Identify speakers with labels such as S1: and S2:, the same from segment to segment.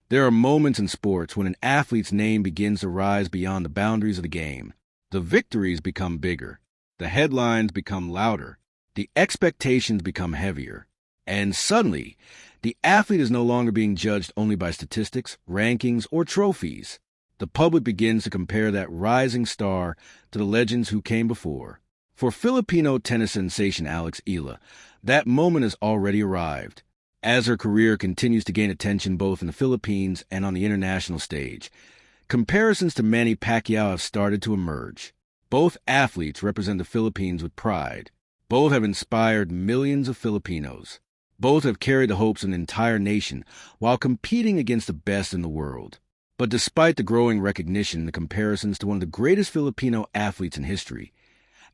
S1: There are moments in sports when an athlete's name begins to rise beyond the boundaries of the game. The victories become bigger, the headlines become louder, the expectations become heavier, and suddenly, the athlete is no longer being judged only by statistics, rankings, or trophies. The public begins to compare that rising star to the legends who came before. For Filipino tennis sensation Alex Eala, that moment has already arrived. As her career continues to gain attention both in the Philippines and on the international stage, comparisons to Manny Pacquiao have started to emerge. Both athletes represent the Philippines with pride. Both have inspired millions of Filipinos. Both have carried the hopes of an entire nation while competing against the best in the world. But despite the growing recognition and the comparisons to one of the greatest Filipino athletes in history,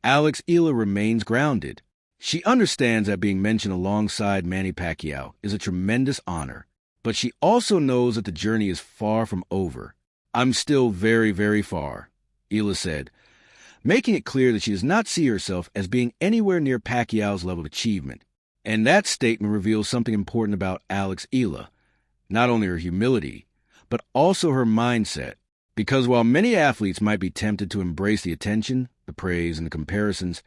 S1: Alex Eala remains grounded. She understands that being mentioned alongside Manny Pacquiao is a tremendous honor, but she also knows that the journey is far from over. "I'm still very, very far," Eala said, making it clear that she does not see herself as being anywhere near Pacquiao's level of achievement. And that statement reveals something important about Alex Eala, not only her humility, but also her mindset. Because while many athletes might be tempted to embrace the attention, the praise, and the comparisons,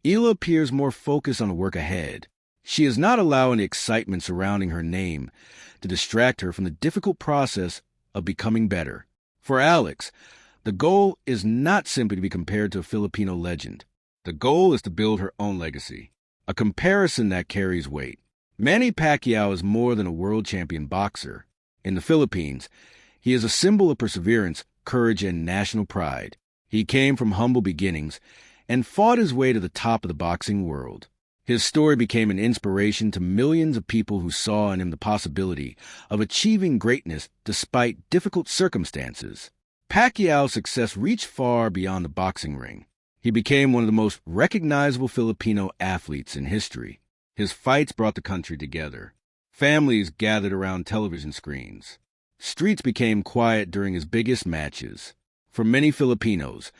S1: Eala appears more focused on the work ahead. She is not allowing the excitement surrounding her name to distract her from the difficult process of becoming better. For Alex, the goal is not simply to be compared to a Filipino legend. The goal is to build her own legacy, a comparison that carries weight. Manny Pacquiao is more than a world champion boxer. In the Philippines, he is a symbol of perseverance, courage, and national pride. He came from humble beginnings and fought his way to the top of the boxing world. His story became an inspiration to millions of people who saw in him the possibility of achieving greatness despite difficult circumstances. Pacquiao's success reached far beyond the boxing ring. He became one of the most recognizable Filipino athletes in history. His fights brought the country together. Families gathered around television screens. Streets became quiet during his biggest matches. For many Filipinos,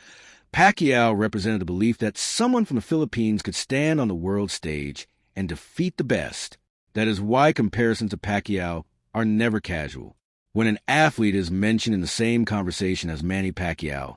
S1: Pacquiao represented the belief that someone from the Philippines could stand on the world stage and defeat the best. That is why comparisons to Pacquiao are never casual. When an athlete is mentioned in the same conversation as Manny Pacquiao,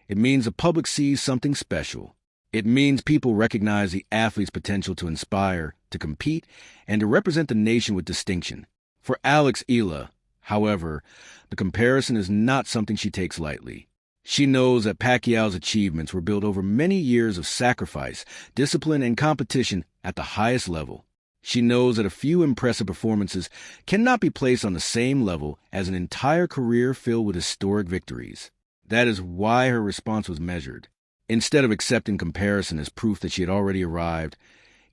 S1: it means the public sees something special. It means people recognize the athlete's potential to inspire, to compete, and to represent the nation with distinction. For Alex Eala, however, the comparison is not something she takes lightly. She knows that Pacquiao's achievements were built over many years of sacrifice, discipline, and competition at the highest level. She knows that a few impressive performances cannot be placed on the same level as an entire career filled with historic victories. That is why her response was measured. Instead of accepting comparison as proof that she had already arrived,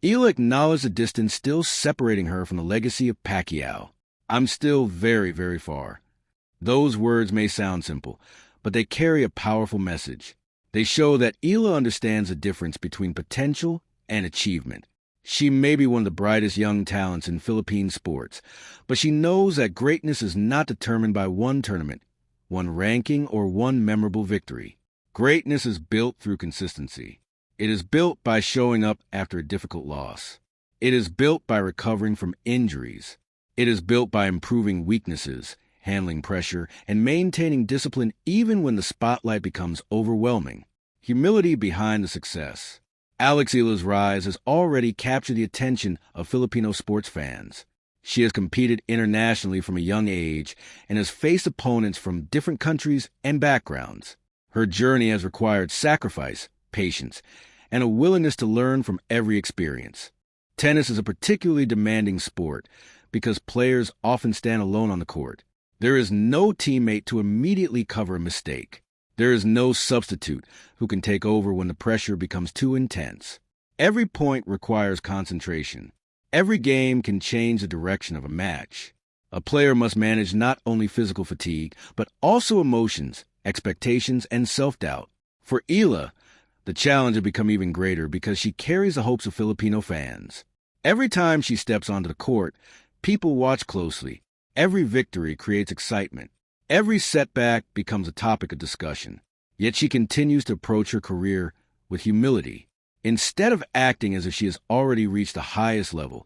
S1: Eala acknowledged the distance still separating her from the legacy of Pacquiao. "I'm still very, very far." Those words may sound simple, but they carry a powerful message. They show that Eala understands the difference between potential and achievement. She may be one of the brightest young talents in Philippine sports, but she knows that greatness is not determined by one tournament, one ranking, or one memorable victory. Greatness is built through consistency. It is built by showing up after a difficult loss. It is built by recovering from injuries. It is built by improving weaknesses, handling pressure, and maintaining discipline even when the spotlight becomes overwhelming. Humility behind the success. Alex Eala's rise has already captured the attention of Filipino sports fans. She has competed internationally from a young age and has faced opponents from different countries and backgrounds. Her journey has required sacrifice, patience, and a willingness to learn from every experience. Tennis is a particularly demanding sport because players often stand alone on the court. There is no teammate to immediately cover a mistake. There is no substitute who can take over when the pressure becomes too intense. Every point requires concentration. Every game can change the direction of a match. A player must manage not only physical fatigue, but also emotions, expectations, and self-doubt. For Eala, the challenge has become even greater because she carries the hopes of Filipino fans. Every time she steps onto the court, people watch closely. Every victory creates excitement. Every setback becomes a topic of discussion. Yet she continues to approach her career with humility. Instead of acting as if she has already reached the highest level,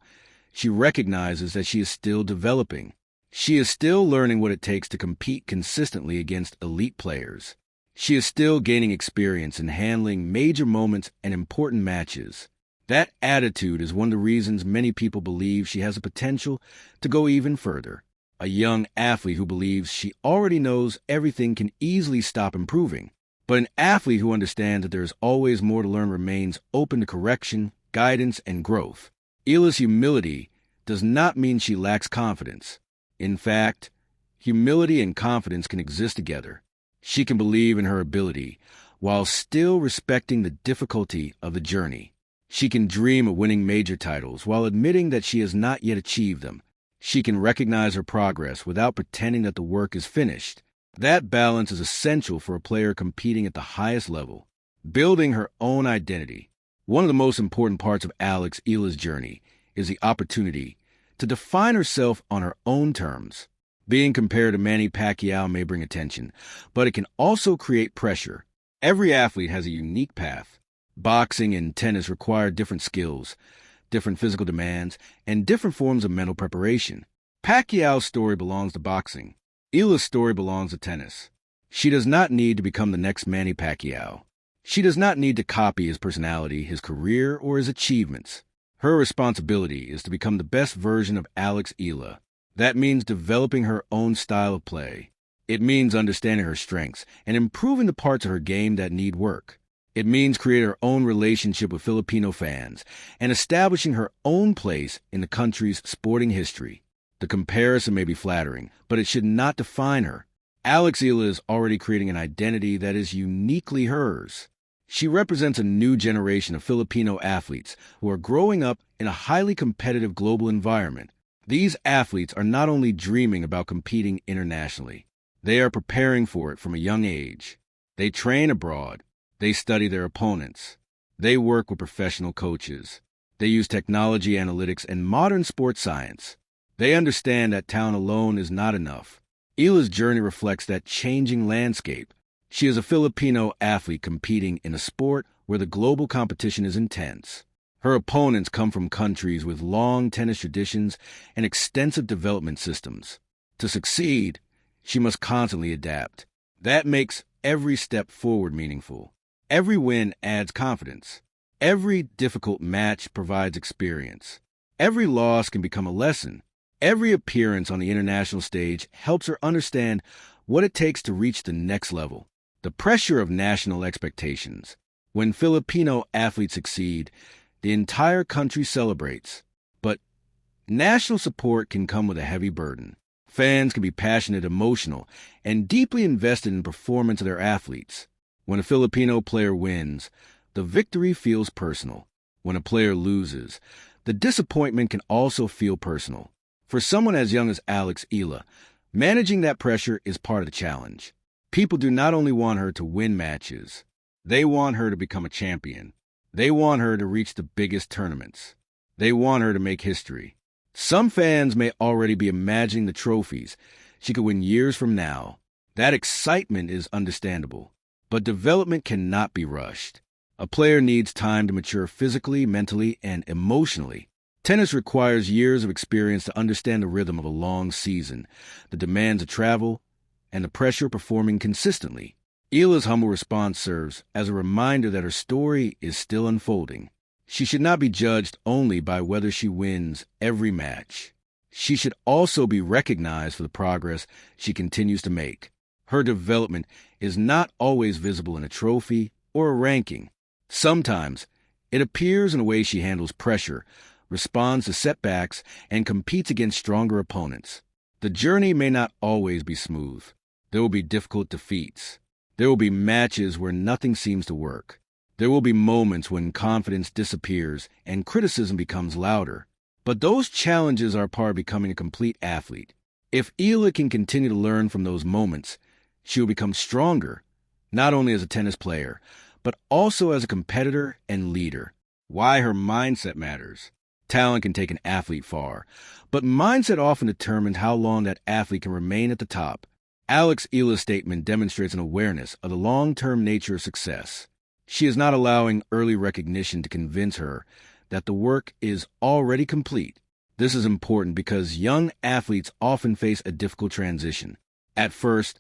S1: she recognizes that she is still developing. She is still learning what it takes to compete consistently against elite players. She is still gaining experience in handling major moments and important matches. That attitude is one of the reasons many people believe she has the potential to go even further. A young athlete who believes she already knows everything can easily stop improving. But an athlete who understands that there is always more to learn remains open to correction, guidance, and growth. Eala's humility does not mean she lacks confidence. In fact, humility and confidence can exist together. She can believe in her ability while still respecting the difficulty of the journey. She can dream of winning major titles while admitting that she has not yet achieved them. She can recognize her progress without pretending that the work is finished. That balance is essential for a player competing at the highest level. Building her own identity. One of the most important parts of Alex Eala's journey is the opportunity to define herself on her own terms. Being compared to Manny Pacquiao may bring attention, but it can also create pressure. Every athlete has a unique path. Boxing and tennis require different skills, different physical demands, and different forms of mental preparation. Pacquiao's story belongs to boxing. Eala's story belongs to tennis. She does not need to become the next Manny Pacquiao. She does not need to copy his personality, his career, or his achievements. Her responsibility is to become the best version of Alex Eala. That means developing her own style of play. It means understanding her strengths and improving the parts of her game that need work. It means creating her own relationship with Filipino fans and establishing her own place in the country's sporting history. The comparison may be flattering, but it should not define her. Alex Eala is already creating an identity that is uniquely hers. She represents a new generation of Filipino athletes who are growing up in a highly competitive global environment. These athletes are not only dreaming about competing internationally, they are preparing for it from a young age. They train abroad. They study their opponents. They work with professional coaches. They use technology, analytics, and modern sports science. They understand that talent alone is not enough. Eala's journey reflects that changing landscape. She is a Filipino athlete competing in a sport where the global competition is intense. Her opponents come from countries with long tennis traditions and extensive development systems. To succeed, she must constantly adapt. That makes every step forward meaningful. Every win adds confidence. Every difficult match provides experience. Every loss can become a lesson. Every appearance on the international stage helps her understand what it takes to reach the next level. The pressure of national expectations. When Filipino athletes succeed, the entire country celebrates. But national support can come with a heavy burden. Fans can be passionate, emotional, and deeply invested in the performance of their athletes. When a Filipino player wins, the victory feels personal. When a player loses, the disappointment can also feel personal. For someone as young as Alex Eala, managing that pressure is part of the challenge. People do not only want her to win matches, they want her to become a champion. They want her to reach the biggest tournaments. They want her to make history. Some fans may already be imagining the trophies she could win years from now. That excitement is understandable, but development cannot be rushed. A player needs time to mature physically, mentally, and emotionally. Tennis requires years of experience to understand the rhythm of a long season, the demands of travel, and the pressure of performing consistently. Eala's humble response serves as a reminder that her story is still unfolding. She should not be judged only by whether she wins every match. She should also be recognized for the progress she continues to make. Her development is not always visible in a trophy or a ranking. Sometimes it appears in the way she handles pressure, responds to setbacks, and competes against stronger opponents. The journey may not always be smooth. There will be difficult defeats. There will be matches where nothing seems to work. There will be moments when confidence disappears and criticism becomes louder. But those challenges are part of becoming a complete athlete. If Eala can continue to learn from those moments, she will become stronger, not only as a tennis player, but also as a competitor and leader. Why her mindset matters. Talent can take an athlete far, but mindset often determines how long that athlete can remain at the top. Alex Eala's statement demonstrates an awareness of the long-term nature of success. She is not allowing early recognition to convince her that the work is already complete. This is important because young athletes often face a difficult transition. At first,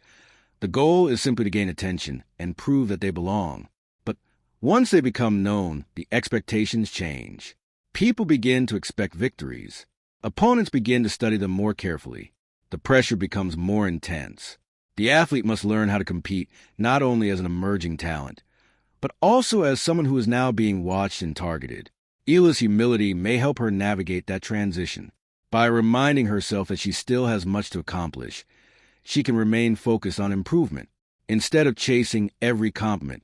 S1: the goal is simply to gain attention and prove that they belong. But once they become known, the expectations change. People begin to expect victories. Opponents begin to study them more carefully. The pressure becomes more intense. The athlete must learn how to compete not only as an emerging talent, but also as someone who is now being watched and targeted. Eala's humility may help her navigate that transition. By reminding herself that she still has much to accomplish, she can remain focused on improvement. Instead of chasing every compliment,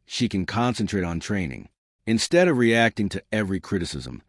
S1: she can concentrate on training. Instead of reacting to every criticism,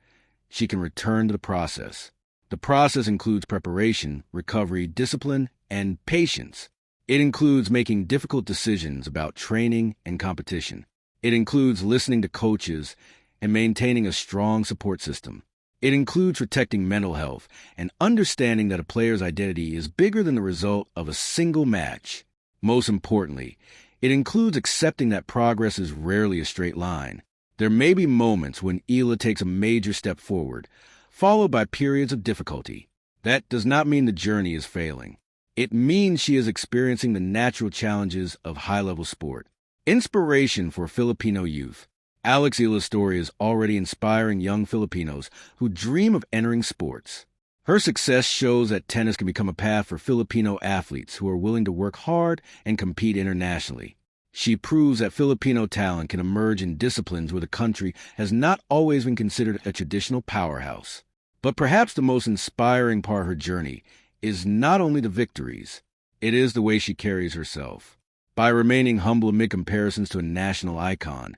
S1: she can return to the process. The process includes preparation, recovery, discipline, and patience. It includes making difficult decisions about training and competition. It includes listening to coaches and maintaining a strong support system. It includes protecting mental health and understanding that a player's identity is bigger than the result of a single match. Most importantly, it includes accepting that progress is rarely a straight line. There may be moments when Eala takes a major step forward, followed by periods of difficulty. That does not mean the journey is failing. It means she is experiencing the natural challenges of high-level sport. Inspiration for Filipino youth. Alex Eala's story is already inspiring young Filipinos who dream of entering sports. Her success shows that tennis can become a path for Filipino athletes who are willing to work hard and compete internationally. She proves that Filipino talent can emerge in disciplines where the country has not always been considered a traditional powerhouse. But perhaps the most inspiring part of her journey is not only the victories, it is the way she carries herself. By remaining humble amid comparisons to a national icon,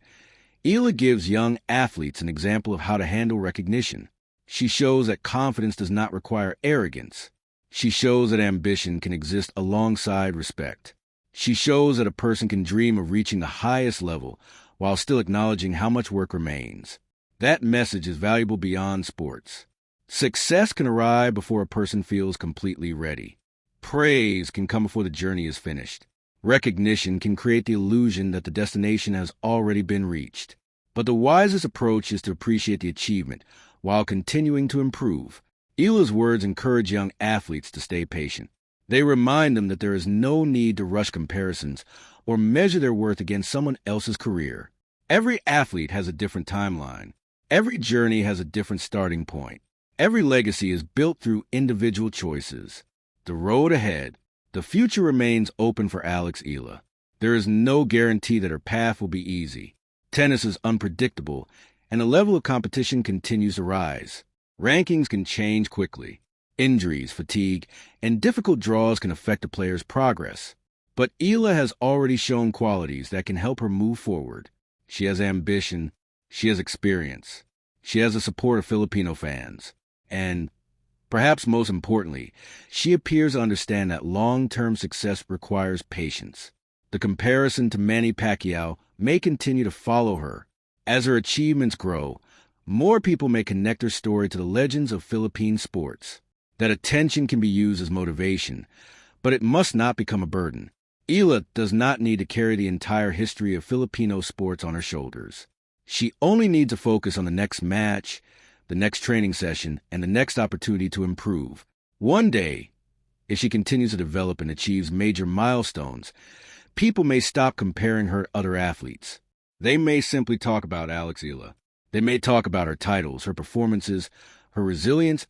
S1: Eala gives young athletes an example of how to handle recognition. She shows that confidence does not require arrogance. She shows that ambition can exist alongside respect. She shows that a person can dream of reaching the highest level while still acknowledging how much work remains. That message is valuable beyond sports. Success can arrive before a person feels completely ready. Praise can come before the journey is finished. Recognition can create the illusion that the destination has already been reached. But the wisest approach is to appreciate the achievement while continuing to improve. Eala's words encourage young athletes to stay patient. They remind them that there is no need to rush comparisons or measure their worth against someone else's career. Every athlete has a different timeline. Every journey has a different starting point. Every legacy is built through individual choices. The road ahead, the future remains open for Alex Eala. There is no guarantee that her path will be easy. Tennis is unpredictable, and the level of competition continues to rise. Rankings can change quickly. Injuries, fatigue, and difficult draws can affect a player's progress. But Eala has already shown qualities that can help her move forward. She has ambition, she has experience, she has the support of Filipino fans, and, perhaps most importantly, she appears to understand that long-term success requires patience. The comparison to Manny Pacquiao may continue to follow her. As her achievements grow, more people may connect her story to the legends of Philippine sports. That attention can be used as motivation, but it must not become a burden. Eala does not need to carry the entire history of Filipino sports on her shoulders. She only needs to focus on the next match, the next training session, and the next opportunity to improve. One day, if she continues to develop and achieves major milestones, people may stop comparing her to other athletes. They may simply talk about Alex Eala. They may talk about her titles, her performances, her resilience,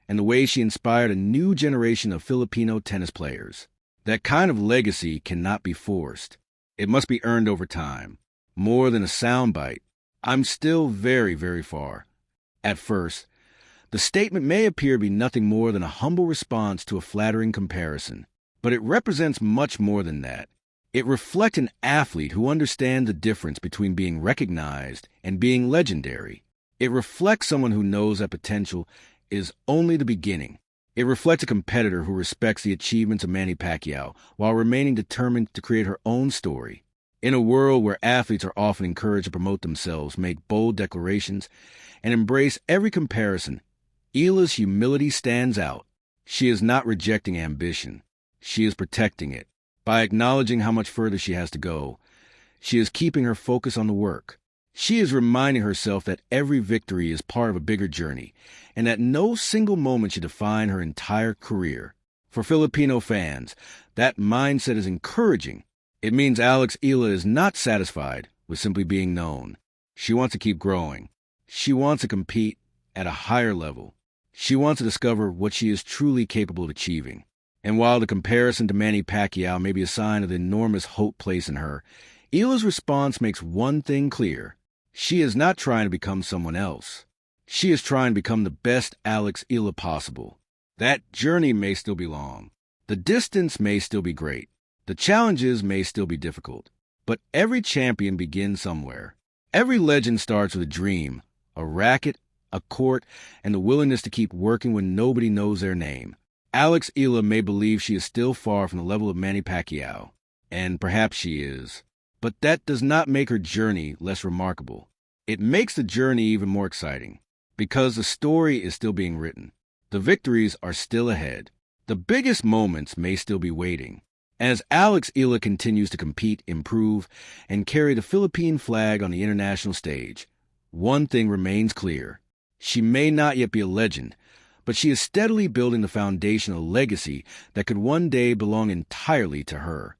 S1: and the way she inspired a new generation of Filipino tennis players. That kind of legacy cannot be forced. It must be earned over time. More than a soundbite, I'm still very, very far. At first, the statement may appear to be nothing more than a humble response to a flattering comparison, but it represents much more than that. It reflects an athlete who understands the difference between being recognized and being legendary. It reflects someone who knows that potential is only the beginning. It reflects a competitor who respects the achievements of Manny Pacquiao while remaining determined to create her own story. In a world where athletes are often encouraged to promote themselves, make bold declarations, and embrace every comparison, Eala's humility stands out. She is not rejecting ambition. She is protecting it. By acknowledging how much further she has to go, she is keeping her focus on the work. She is reminding herself that every victory is part of a bigger journey, and that no single moment should define her entire career. For Filipino fans, that mindset is encouraging. It means Alex Eala is not satisfied with simply being known. She wants to keep growing. She wants to compete at a higher level. She wants to discover what she is truly capable of achieving. And while the comparison to Manny Pacquiao may be a sign of the enormous hope placed in her, Eala's response makes one thing clear. She is not trying to become someone else. She is trying to become the best Alex Eala possible. That journey may still be long. The distance may still be great. The challenges may still be difficult. But every champion begins somewhere. Every legend starts with a dream, a racket, a court, and the willingness to keep working when nobody knows their name. Alex Eala may believe she is still far from the level of Manny Pacquiao, and perhaps she is. But that does not make her journey less remarkable. It makes the journey even more exciting, because the story is still being written. The victories are still ahead. The biggest moments may still be waiting. As Alex Eala continues to compete, improve, and carry the Philippine flag on the international stage, one thing remains clear. She may not yet be a legend, but she is steadily building the foundation of a legacy that could one day belong entirely to her.